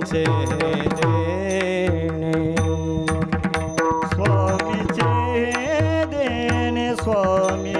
स्वामींचे देणे स्वामीचे देणे स्वामीचे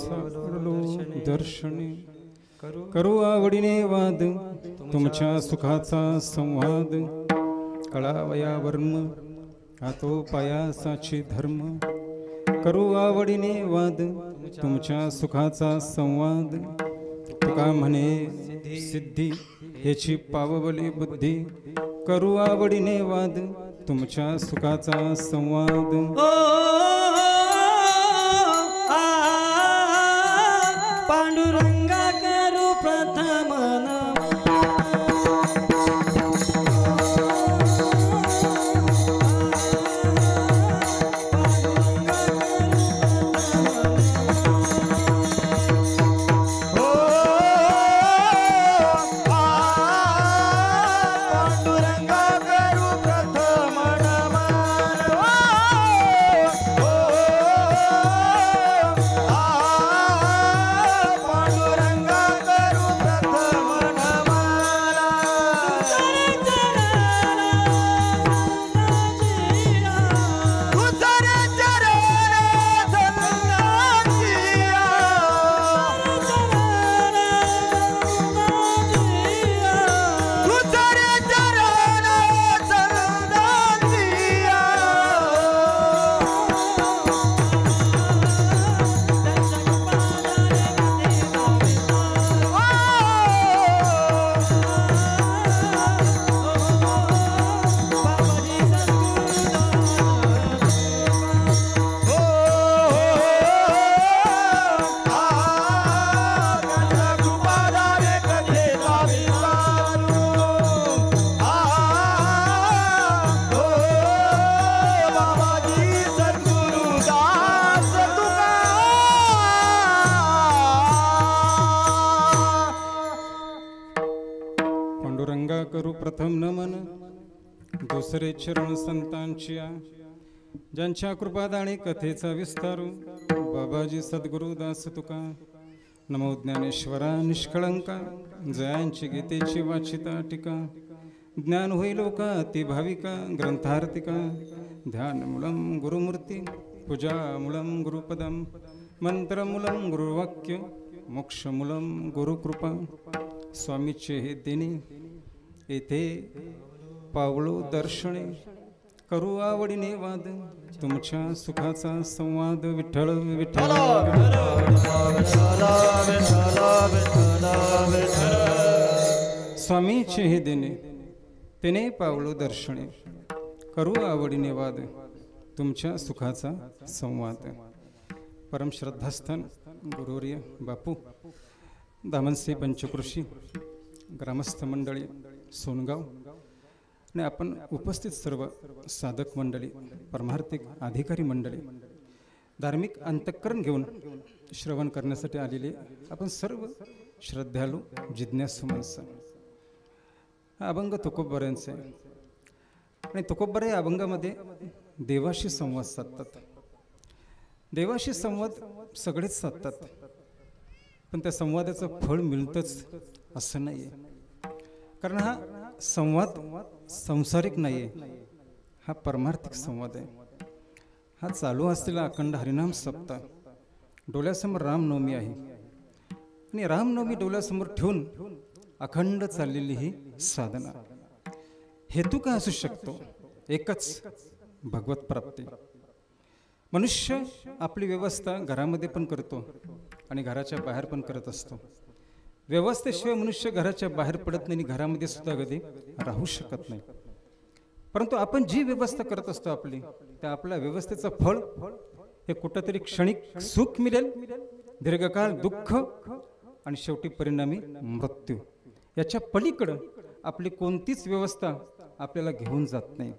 सापडलो दर्शने करू आवडीने वाद तुमच्या सुखाचा संवाद कळावया वर्म हातो पायासाची धर्म करू आवडीने वाद तुमच्या सुखाचा संवाद तुका म्हणे सिद्धी ह्याची पाववली बुद्धी करू आवडीने वाद तुमच्या सुखाचा संवाद पांडुरंगा करू प्रथम करू प्रथम नमन दुसरे चरण संतांची ज्यांच्या कृपादाणी कथेचा विस्तारू बाबाजी सद्गुरु दास तुका नमो ज्ञानेश्वरा निष्कळंका जयांची गीतेची वाचिता टीका ज्ञान होईल का ती भाविका ग्रंथार्थिका ध्यान मूलम गुरुमूर्ती पूजा मूलम गुरुपदम मंत्र मूलम गुरुवाक्य मोक्ष मूलम गुरुकृपा स्वामीचे हे दिनी येथे पावलो दर्शने करू आवडीने वाद तुमच्या सुखाचा संवाद विठ्ठल विठ्ठल स्वामीचे हे देणे तेने पावलो दर्शने करू आवडीने वाद तुमच्या सुखाचा संवाद परम श्रद्धास्थान गुरुवर्य बापू दामनसे पंचकृषी ग्रामस्थ मंडळी सोनगाव आणि आपण उपस्थित सर्व साधक मंडळी परमार्थिक अधिकारी मंडळी धार्मिक अंतःकरण घेऊन श्रवण करण्यासाठी आलेले आपण सर्व श्रद्धाळू जिज्ञासू माणसं अभंग तुकोबऱ्यांचे आणि तुकोबरे अभंगामध्ये देवाशी संवाद साधतात देवाशी संवाद सगळेच साधतात पण त्या संवादाचं फळ मिळतंच असं नाही कारण हा संवाद संसारिक नाही आहे हा परमार्थिक संवाद आहे हा चालू असलेला अखंड हरिनाम सप्ताह डोळ्यासमोर रामनवमी आहे आणि रामनवमी डोळ्यासमोर ठेवून अखंड चाललेली ही साधना हेतू काय असू शकतो एकच भगवत प्राप्ती मनुष्य आपली व्यवस्था घरामध्ये पण करतो आणि घराच्या बाहेर पण करत असतो व्यवस्थेशिवाय मनुष्य घराच्या बाहेर पडत नाही आणि घरामध्ये सुद्धा कधी राहू शकत नाही परंतु आपण जी व्यवस्था करत असतो आपली त्या आपल्या व्यवस्थेचं फळ हे कुठंतरी क्षणिक सुख मिळेल दीर्घकाळ दुःख आणि शेवटी परिणामी मृत्यू याच्या पलीकडे आपली कोणतीच व्यवस्था आपल्याला घेऊन जात नाही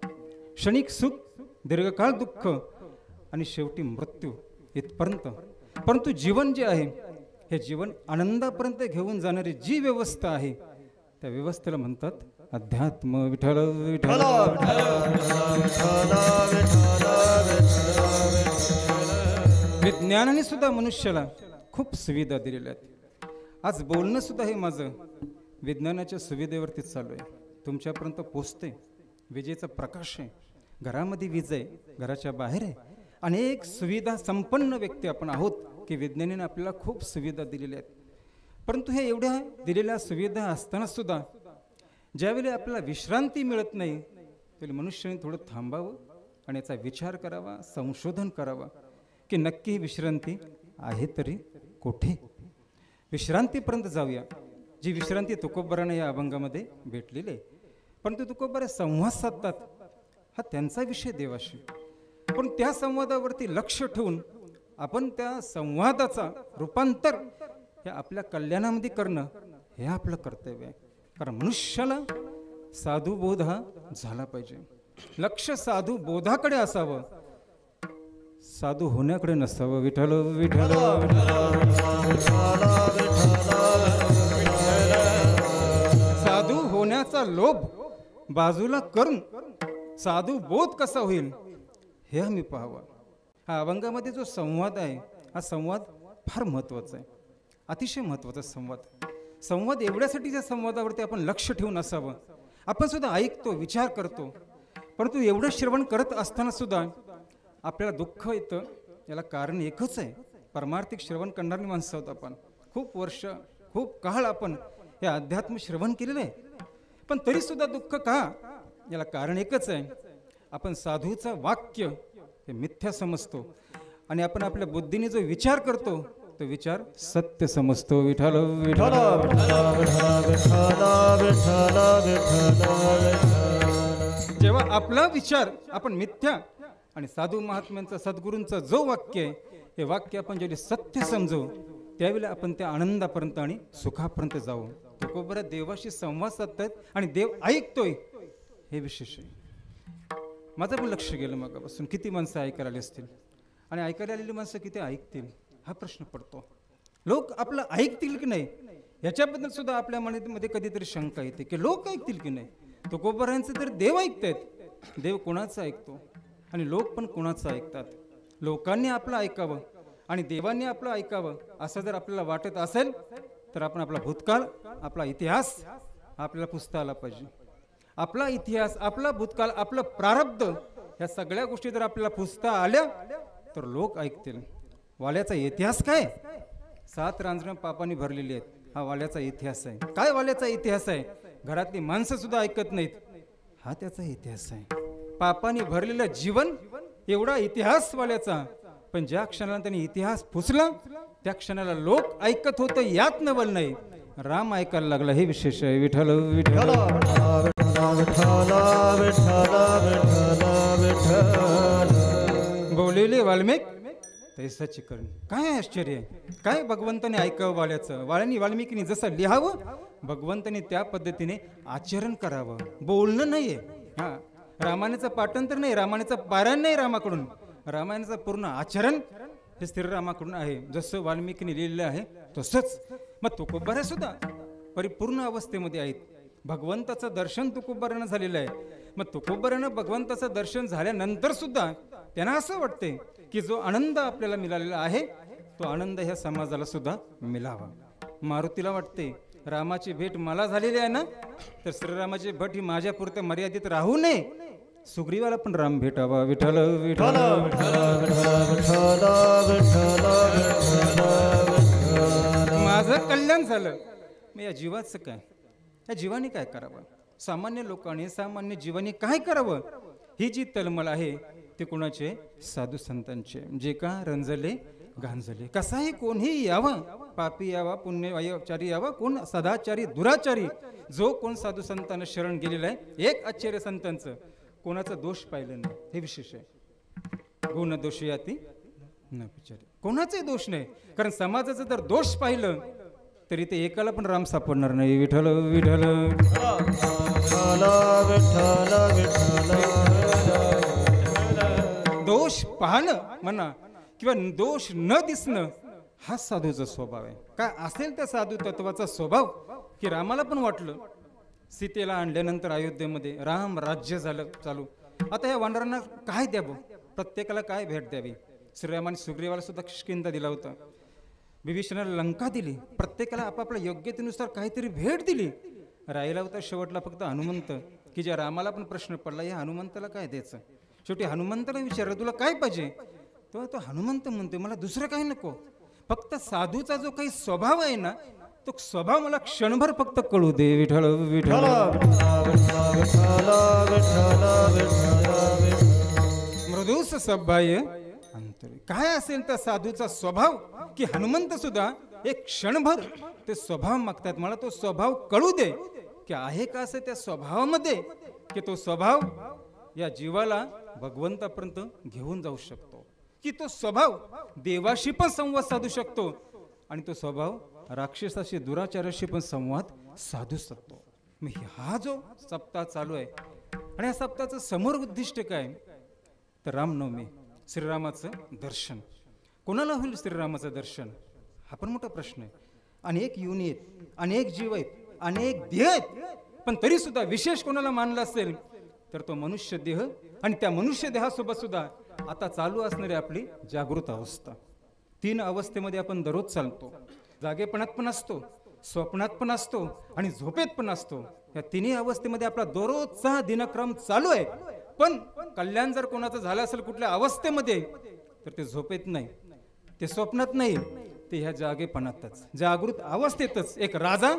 क्षणिक सुख दीर्घकाळ दुःख आणि शेवटी मृत्यू इथपर्यंत परंतु जीवन जे आहे हे जीवन आनंदापर्यंत घेऊन जाणारी जी व्यवस्था आहे त्या व्यवस्थेला म्हणतात अध्यात्म विठ्ठल विठ्ठल विज्ञानाने सुद्धा मनुष्याला खूप सुविधा दिलेल्या आहेत आज बोलणं सुद्धा हे माझं विज्ञानाच्या सुविधेवरती चालू आहे तुमच्यापर्यंत पोचते विजेचा प्रकाश आहे घरामध्ये वीज आहे घराच्या बाहेर आहे अनेक सुविधा संपन्न व्यक्ती आपण आहोत की विज्ञानाने आपल्याला खूप सुविधा दिलेल्या आहेत, परंतु हे एवढ्या दिलेल्या सुविधा असताना सुद्धा ज्यावेळी आपल्याला विश्रांती मिळत नाही त्यावेळी मनुष्याने थोडं थांबावं आणि याचा विचार करावा, संशोधन करावा की नक्की ही विश्रांती आहे तरी कुठे. विश्रांतीपर्यंत जाऊया, जी विश्रांती तुकोबाराने या अभंगामध्ये भेटलेली आहे. परंतु तुकोबारा संवाद साधतात, हा त्यांचा विषय देवाशी, पण त्या संवादावरती लक्ष ठेवून आपण त्या संवादाचा रूपांतर हे आपल्या कल्याणामध्ये करणं हे आपलं कर्तव्य आहे. कारण मनुष्याला साधुबोध हा झाला पाहिजे. लक्ष साधू बोधाकडे असावं, साधू होण्याकडे नसावं. विठ्ठल विठ्ठल साधू होण्याचा लोभ बाजूला करून साधू बोध कसा होईल हे आम्ही पाहावं. हा अभंगामध्ये जो संवाद आहे हा संवाद फार महत्त्वाचा आहे, अतिशय महत्त्वाचा संवाद. संवाद एवढ्यासाठी त्या संवादावरती आपण लक्ष ठेवून असावं. आपण सुद्धा ऐकतो, विचार करतो, परंतु एवढं श्रवण करत असताना सुद्धा आपल्याला दुःख येतं. याला कारण एकच आहे, परमार्थिक श्रवण करणारी माणसं आहोत आपण. खूप वर्ष, खूप काळ आपण हे अध्यात्म श्रवण केलेलं आहे, पण तरी सुद्धा दुःख का? याला कारण एकच आहे, आपण साधूचं वाक्य हे मिथ्या समजतो आणि आपण आपल्या बुद्धीने जो विचार करतो तो विचार सत्य समजतो. विठ्ठल विठ्ठल जेव्हा आपला विचार आपण मिथ्या आणि साधू महात्म्यांचा, सद्गुरूंचं जो वाक्य आहे हे वाक्य आपण जेव्हा सत्य समजू त्यावेळेला आपण त्या आनंदापर्यंत आणि सुखापर्यंत जाऊ. तुकोबारा देवाशी संवाद साधतात आणि देव ऐकतोय हे विशेष आहे. माझं पण लक्ष गेलं मगापासून, किती माणसं ऐकायला आली असतील आणि ऐकायला आलेली माणसं किती ऐकतील हा प्रश्न पडतो. लोक आपलं ऐकतील की नाही याच्याबद्दल सुद्धा आपल्या मनामध्ये कधीतरी शंका येते की लोक ऐकतील की नाही. तुकोबारांचं तर देव ऐकतायत, देव कोणाचं ऐकतो आणि लोक पण कोणाचं ऐकतात. लोकांनी आपलं ऐकावं आणि देवांनी आपलं ऐकावं असं जर आपल्याला वाटत असेल तर आपण आपला भूतकाळ, आपला इतिहास आपल्याला पुसता आला पाहिजे. आपला इतिहास, आपला भूतकाळ, आपलं प्रारब्ध ह्या सगळ्या गोष्टी जर आपल्याला पुसता आल्या तर लोक ऐकतील. वाल्याचा इतिहास काय? 7 रांजणं पापाने भरलेली आहेत, हा वाल्याचा इतिहास आहे. काय वाल्याचा इतिहास आहे? घरातली माणसं सुद्धा ऐकत नाहीत, हा त्याचा इतिहास आहे. पापाने भरलेलं जीवन एवढा इतिहास वाल्याचा, पण ज्या क्षणाला त्यांनी इतिहास पुसला त्या क्षणाला लोक ऐकत होतं यात नवल नाही, राम ऐकायला लागला हे विशेष आहे. विठ्ठल विठ्ठल बोललेले वाल्मिक तैसाची करून. काय आश्चर्य आहे, काय भगवंताने ऐकावं वाल्याचं. वाल्मिकीने जसं लिहावं भगवंताने त्या पद्धतीने आचरण करावं. बोलणं नाहीये, हा रामायणाचं पाठांतर नाही, रामायणाचं पारायण नाही रामाकडून, रामायणाचं पूर्ण आचरण हे श्रीरामाकडून आहे. जसं वाल्मिकीने लिहिलेलं आहे तसंच. मग तुकोबारा सुद्धा परिपूर्ण अवस्थेमध्ये आहेत. भगवंताचं दर्शन तुकोबारानं झालेलं आहे. मग तुकोबारानं भगवंताचं दर्शन झाल्यानंतर सुद्धा त्यांना असं वाटते की जो आनंद आपल्याला मिळालेला आहे तो आनंद ह्या समाजाला सुद्धा मिळावा. मारुतीला वाटते रामाची भेट मला झालेली आहे ना, तर श्रीरामाची भेट ही माझ्या पुरते मर्यादित राहू नये, सुग्रीवाला पण राम भेटावा. विठ्ठल विठ्ठल माझं कल्याण झालं, मग या जीवाचं काय? या जीवाने काय करावं? सामान्य लोकांनी, सामान्य जीवाने काय करावं? ही जी तळमळ आहे ते कोणाचे? साधू संतांचे. जे का रंजले गांजले. कसाही कोणीही यावा, पापी यावा, पुण्यचारी यावा, कोण सदाचारी दुराचारी, जो कोण साधू संतांना शरण गेलेला आहे, एक आश्चर्य संतांचं कोणाचा दोष पाहिलं नाही हे विशेष आहे. गुण दोषी याती न विचारी, कोणाचाही दोष नाही. कारण समाजाचं जर दोष पाहिलं तरी ते एकाला पण राम सापडणार नाही. विठ्ठल विठ्ठल दोष पाहणं म्हणा किंवा दोष न दिसणं हा साधूचा स्वभाव आहे. काय असेल त्या साधू तत्वाचा स्वभाव की रामाला पण वाटलं, सीतेला आणल्यानंतर अयोध्येमध्ये राम राज्य झालं चालू. आता या वानरांना काय द्यावं, प्रत्येकाला काय भेट द्यावी? श्रीरामाने सुग्रीवाला सुद्धा किष्किंधा दिला होता, विभीषणाला लंका दिली, प्रत्येकाला आपापल्या योग्यतेनुसार काहीतरी भेट दिली. राहिला होता शेवटला फक्त हनुमंत, की ज्या रामाला पण प्रश्न पडला या हनुमंताला काय द्यायचं. शेवटी हनुमंताला विचारलं तुला काय पाहिजे, तेव्हा तो हनुमंत म्हणतोय मला दुसरं काही नको, फक्त साधूचा जो काही स्वभाव आहे ना, तो स्वभाव मला क्षणभर फक्त कळू दे. विठ्ठल विठ्ठल मृदूस सभ्य अंतरी. काय असेल त्या साधूचा स्वभाव की हनुमंत सुद्धा एक क्षणभर ते स्वभाव मागतात. मला तो स्वभाव कळू दे की आहे का असं त्या स्वभावामध्ये, की तो स्वभाव या जीवाला भगवंतापर्यंत घेऊन जाऊ शकतो, की तो स्वभाव देवाशी पण संवाद साधू शकतो, आणि तो स्वभाव राक्षसाशी दुराचाराशी पण संवाद साधू शकतो. मग हा जो सप्ताह चालू आहे, आणि या सप्ताहाचं समोर उद्दिष्ट काय तर रामनवमी, श्रीरामाचं दर्शन. कोणाला होईल श्रीरामाचं दर्शन हा पण मोठा प्रश्न आहे. अनेक युनी आहेत, अनेक जीव आहेत, अनेक देह आहेत, पण तरी सुद्धा विशेष कोणाला मानलं असेल तर तो मनुष्य देह. आणि त्या मनुष्य देहासोबत सुद्धा आता चालू असणारी आपली जागृत अवस्था. 3 अवस्थेमध्ये आपण दररोज चालतो. जागेपणात पण असतो, स्वप्नात पण असतो, आणि झोपेत पण असतो. या 3 अवस्थेमध्ये आपला दररोजचा दिनक्रम चालू आहे. पण कल्याण जर कोणाचं झालं असेल कुठल्या अवस्थेमध्ये, तर ते झोपेत नाही, ते स्वप्नात नाही, ते ह्या जागेपणातच, जागृत अवस्थेतच. एक राजा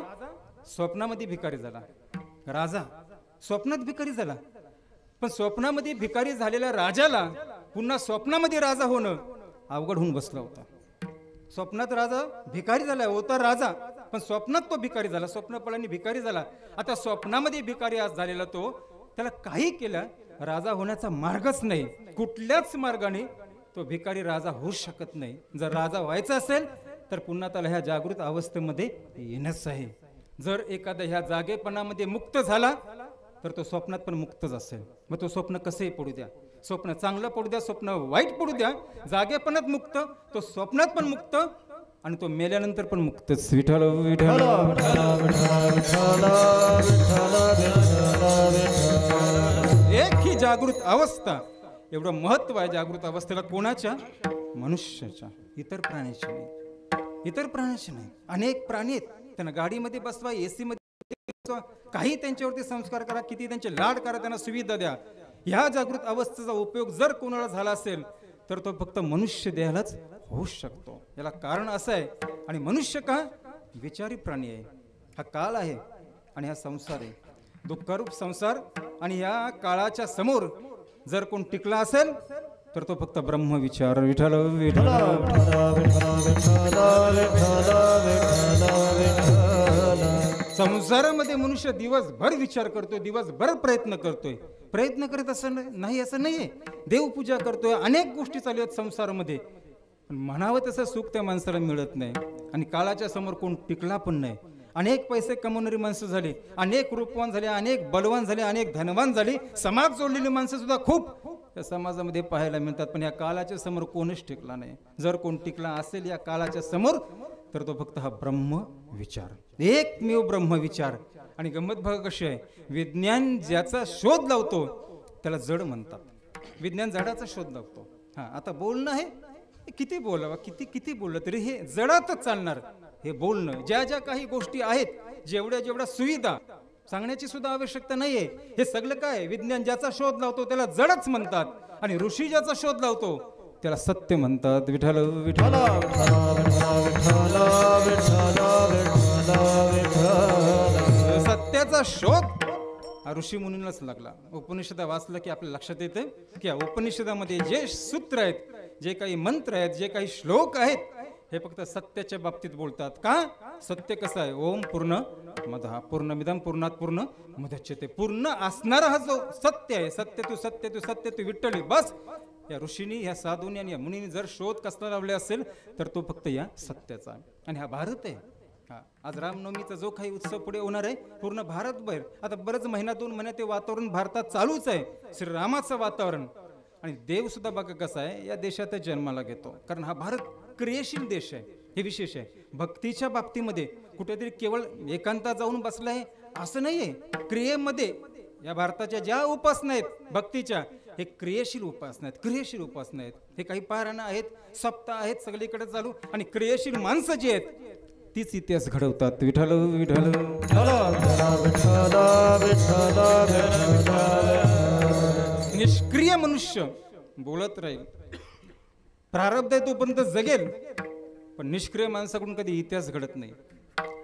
स्वप्नामध्ये भिकारी झाला, राजा स्वप्नात भिकारी झाला, पण स्वप्नामध्ये भिकारी झालेल्या राजाला पुन्हा स्वप्नामध्ये राजा होणं अवघड होऊन बसला होता. स्वप्नात राजा भिकारी झाला होता राजा, पण स्वप्नात तो भिकारी झाला, स्वप्नपळाने भिकारी झाला. आता स्वप्नामध्ये भिकारी आज झालेला तो, त्याला काही केलं राजा होण्याचा मार्गच नाही. कुठल्याच मार्गाने तो भिकारी राजा होऊ शकत नाही. जर राजा व्हायचा असेल तर पुन्हा त्याला ह्या जागृत अवस्थेमध्ये येणंच आहे. जर एखादा ह्या जागेपणामध्ये मुक्त झाला तर तो स्वप्नात पण मुक्तच असेल. मग तो स्वप्न कसंही पडू द्या, स्वप्न चांगलं पडू द्या, स्वप्न वाईट पडू द्या, जागेपणात मुक्त, तो स्वप्नात पण मुक्त, आणि तो मेल्यानंतर पण मुक्तच. विठ्ठल विठ्ठल एक ही जागृत अवस्था, एवढं महत्व आहे जागृत अवस्थेला. कोणाच्या? मनुष्याच्या, इतर प्राण्याच्या नाही, इतर प्राण्याच्या नाही. अनेक प्राणी आहेत, त्यांना गाडीमध्ये बसवा, एसी मध्ये बसवा, काही त्यांच्यावरती संस्कार करा, किती त्यांचे लाड करा, त्यांना सुविधा द्या. ह्या जागृत अवस्थेचा उपयोग जर कोणाला झाला असेल तर तो फक्त मनुष्य देहालाच होऊ शकतो. याला कारण असं आहे. आणि मनुष्य का? विचारी प्राणी आहे. हा काळ आहे आणि हा संसार आहे, दुःखरूप संसार. आणि या काळाच्या समोर जर कोण टिकला असेल तर तो फक्त ब्रह्मविचार. विठ्ठल विठ्ठल संसारामध्ये मनुष्य दिवसभर विचार करतोय, दिवसभर प्रयत्न करतोय. प्रयत्न करत असं नाही असं नाहीये, देवपूजा करतोय, अनेक गोष्टी चालू आहेत संसारामध्ये, पण म्हणावं तसं सुख त्या माणसाला मिळत नाही. आणि काळाच्या समोर कोण टिकला पण नाही. अनेक पैसे कमवणारी माणसं झाली, अनेक रूपवान झाले, अनेक बलवान झाले, अनेक धनवान झाली, समाज जोडलेली माणसं सुद्धा खूप या समाजामध्ये पाहायला मिळतात. पण या काळाच्या समोर कोणच टिकला नाही. जर कोण टिकला असेल या काळाच्या समोर तर तो फक्त हा ब्रह्म विचार, एकमेव ब्रह्म विचार. आणि गंमत बघा कशी आहे, विज्ञान ज्याचा शोध लावतो त्याला जड म्हणतात. विज्ञान जडाचा शोध लावतो. हा, आता बोलणं आहे, किती बोलावं, किती किती बोललं तरी हे जडातच चालणार. हे बोलणं, ज्या ज्या काही गोष्टी आहेत, जेवढ्या जेवढ्या सुविधा, सांगण्याची सुद्धा आवश्यकता नाहीये. हे सगळं काय विज्ञान ज्याचा शोध लावतो त्याला जडच म्हणतात, आणि ऋषी ज्याचा शोध लावतो त्याला सत्य म्हणतात. विठ्ठल विठ्ठल सत्याचा शोध हा ऋषी मुनींनाच लागला. उपनिषदा वाचलं की आपल्या लक्षात येतं की या उपनिषदामध्ये जे सूत्र आहेत, जे काही मंत्र आहेत, जे काही श्लोक आहेत, हे फक्त सत्याच्या बाबतीत बोलतात. का? सत्य कसं आहे? ओम पूर्ण मदः पूर्णमिदं पूर्णात् पूर्ण मुदच्यते. पूर्ण असणारा हा जो सत्य आहे, सत्य तू सत्य तू सत्य तू विठ्ठली, बस या ऋषींनी, या साधूंनी आणि या मुनींनी जर शोध कसला लावले असेल तर तो फक्त या सत्याचा. आणि हा भारत आहे. आज रामनवमीचा जो काही उत्सव पुढे होणार आहे पूर्ण भारतभर, आता बरेच महिना 2 महिन्यात ते वातावरण भारतात चालूच आहे, श्रीरामाचं वातावरण. आणि देव सुद्धा बघा कसा आहे, या देशात जन्माला घेतो, कारण हा भारत क्रियाशील देश आहे. हे विशेष आहे. भक्तीच्या बाबतीमध्ये कुठेतरी केवळ एकांतात जाऊन बसलाय असं नाहीये. क्रियेमध्ये या भारताच्या ज्या उपासना आहेत भक्तीच्या, हे क्रियाशील उपासना आहेत, क्रियाशील उपासना आहेत. हे काही पारायण आहेत, सप्ताह आहेत, सगळीकडे चालू. आणि क्रियाशील माणसं जी आहेत तीच इतिहास घडवतात. विठ्ठल विठ्ठल निष्क्रिय मनुष्य बोलत राहील, प्रारब्ध आहे तोपर्यंत जगेल, पण निष्क्रिय माणसाकडून कधी इतिहास घडत नाही.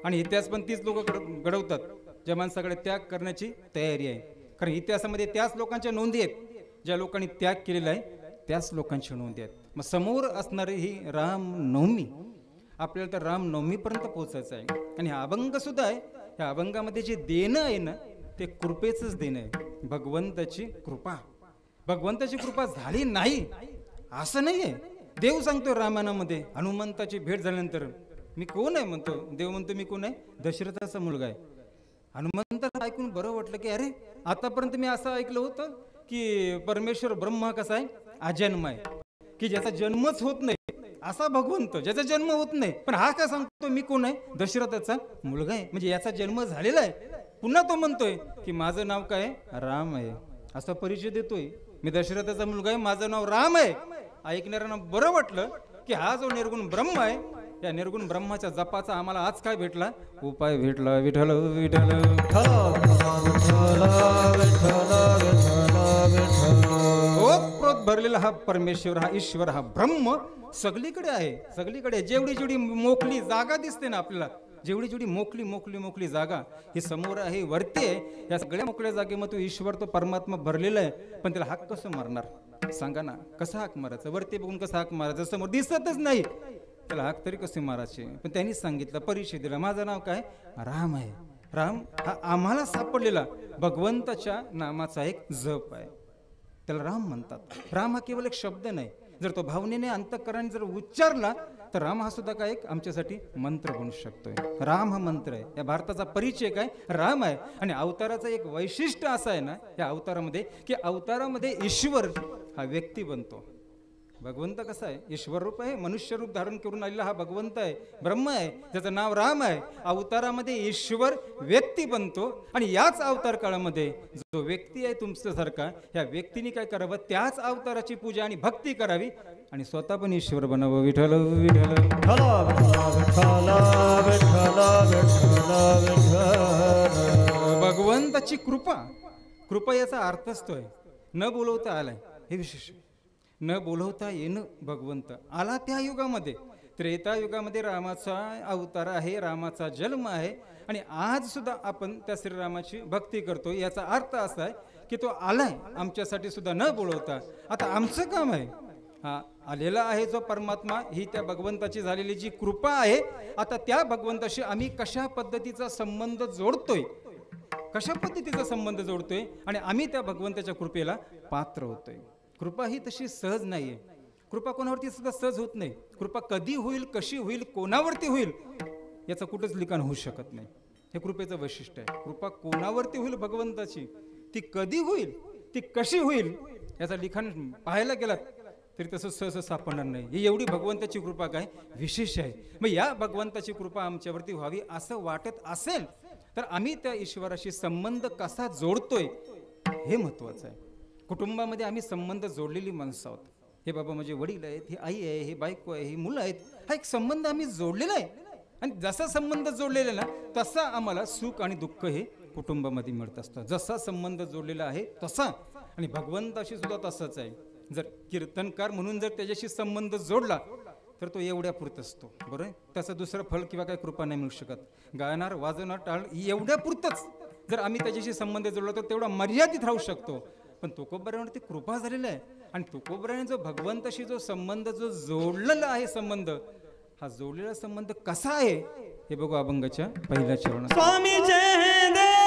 आणि इतिहास पण तीच लोक घडवतात ज्या माणसाकडे त्याग करण्याची तयारी आहे. कारण इतिहासामध्ये त्याच लोकांच्या नोंदी आहेत, ज्या लोकांनी त्याग केलेला आहे त्याच लोकांची नोंदी आहेत. मग समोर असणारी ही रामनवमी, आपल्याला तर रामनवमीपर्यंत पोहोचायचं आहे. आणि हा अभंग सुद्धा आहे. या अभंगामध्ये जे देणं आहे ना ते कृपेचंच देणं आहे, भगवंताची कृपा. भगवंताची कृपा झाली नाही असं नाही आहे. देव सांगतो रामायणामध्ये, हनुमंताची भेट झाल्यानंतर मी कोण आहे म्हणतो. देव म्हणतो मी कोण आहे, दशरथाचा मुलगा आहे. हनुमंताला ऐकून बरं वाटलं की अरे आतापर्यंत मी असं ऐकलं होतं की परमेश्वर ब्रह्मा कसा आहे, अजन्म आहे, की ज्याचा जन्मच होत नाही असा भगवंत, ज्याचा जन्म होत नाही. पण हा काय सांगतो मी कोण आहे, दशरथाचा मुलगा आहे. म्हणजे याचा जन्म झालेला आहे. पुन्हा तो म्हणतोय की माझं नाव काय आहे, राम आहे. असा परिचय देतोय, मी दशरथाचा मुलगा आहे, माझं नाव राम आहे. ऐकणाऱ्यांना बरं वाटलं की हा जो निर्गुण ब्रह्म आहे, या निर्गुण ब्रह्माच्या जपाचा आम्हाला आज काय भेटला, उपाय भेटला. विठ्ठल विठ्ठल ओतप्रोत भरलेला हा परमेश्वर, हा ईश्वर, हा ब्रह्म सगळीकडे आहे. सगळीकडे जेवढी जेवढी मोकळी जागा दिसते ना आपल्याला, जेवढी जेवढी मोकळी मोकळी मोकळी जागा ही समोर आहे, वरती आहे, या सगळ्या मोकळ्या जागेमध्ये तो ईश्वर, तो परमात्मा भरलेला आहे. पण त्याला हाक कसं मारणार सांगा ना, कसा हाक मारायचा? वरती बघून कसा हाक मारायचा, समोर दिसतच नाही, त्याला हाक तरी कसे मारायचे? पण त्यांनी सांगितलं, परिचय दिला, माझं नाव काय, राम आहे. राम हा आम्हाला सापडलेला भगवंताच्या नामाचा एक जप आहे, त्याला राम म्हणतात. राम हा केवळ एक शब्द नाही, जर तो भावनेने अंतःकरणाने जर उच्चारला तर राम हा सुद्धा काय एक आमच्यासाठी मंत्र बनू शकतोय. राम हा मंत्र आहे. या भारताचा परिचय काय, राम आहे. आणि अवताराचं एक वैशिष्ट्य असं आहे ना या अवतारामध्ये, की अवतारामध्ये ईश्वर हा व्यक्ती बनतो. भगवंत कसा आहे, ईश्वर रूप आहे, मनुष्य रूप धारण करून आलेला हा भगवंत आहे, ब्रह्म आहे, ज्याचं नाव राम आहे. अवतारामध्ये ईश्वर व्यक्ती बनतो. आणि याच अवतार काळामध्ये जो व्यक्ती आहे तुमच्यासारखा, ह्या व्यक्तीने काय करावं, त्याच अवताराची पूजा आणि भक्ती करावी आणि स्वतः पण ईश्वर बनावं. विठ्ठल विठ्ठल भगवंताची कृपा. कृपा याचा अर्थ असतोय न बोलवता आलाय, हे विशेष. न बोलवता येणं भगवंत आला त्या युगामध्ये, त्रेता युगामध्ये रामाचा अवतार आहे, रामाचा जन्म आहे. आणि आज सुद्धा आपण त्या श्रीरामाची भक्ती करतो. याचा अर्थ असा आहे की तो आलाय आमच्यासाठी सुद्धा न बोलवता. आता आमचं काम आहे, हा आलेला आहे जो परमात्मा, ही त्या भगवंताची झालेली जी कृपा आहे, आता त्या भगवंताशी आम्ही कशा पद्धतीचा संबंध जोडतोय, कशा पद्धतीचा संबंध जोडतोय आणि आम्ही त्या भगवंताच्या कृपेला पात्र होतोय. कृपा ही तशी सहज नाहीये. कृपा कोणावरती सुद्धा सहज होत नाही. कृपा कधी होईल, कशी होईल, कोणावरती होईल याचं कुठंच लिखाण होऊ शकत नाही. हे कृपेचं वैशिष्ट्य आहे. कृपा कोणावरती होईल भगवंताची, ती कधी होईल, ती कशी होईल, याचं लिखाण पाहायला गेलात तरी तसं सहज सापडणार नाही. ही एवढी भगवंताची कृपा काय विशेष आहे. मग या भगवंताची कृपा आमच्यावरती व्हावी असं वाटत असेल तर आम्ही त्या ईश्वराशी संबंध कसा जोडतोय हे महत्वाचं आहे. कुटुंबामध्ये आम्ही संबंध जोडलेली माणसं आहोत. हे बाबा माझे वडील आहेत, ही आई आहे, हे बायको आहे, ही मुलं आहेत. हा एक संबंध आम्ही जोडलेला आहे. आणि जसा संबंध जोडलेला ना तसा आम्हाला सुख आणि दुःख हे कुटुंबामध्ये मिळत असतं. जसा संबंध जोडलेला आहे तसा. आणि भगवंताशी सुद्धा तसाच आहे. जर कीर्तनकार म्हणून जर त्याच्याशी संबंध जोडला तर तो एवढ्या पुरत असतो, बरोबर आहे. त्याचं दुसरं फळ किंवा काही कृपा नाही मिळू शकत. गायणार, वाजवणार, टाळ एवढ्या पुरतच जर आम्ही त्याच्याशी संबंध जोडला तर तेवढा मर्यादित राहू शकतो. पण तुकोबरावरती कृपा झालेला आहे. आणि तुकोबराने जो भगवंताशी जो संबंध जो जोडलेला आहे, संबंध हा जोडलेला संबंध कसा आहे हे बघू अभंगाच्या पहिल्या चरणात. स्वामी जय देव,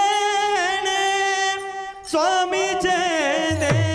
स्वामी जय देव.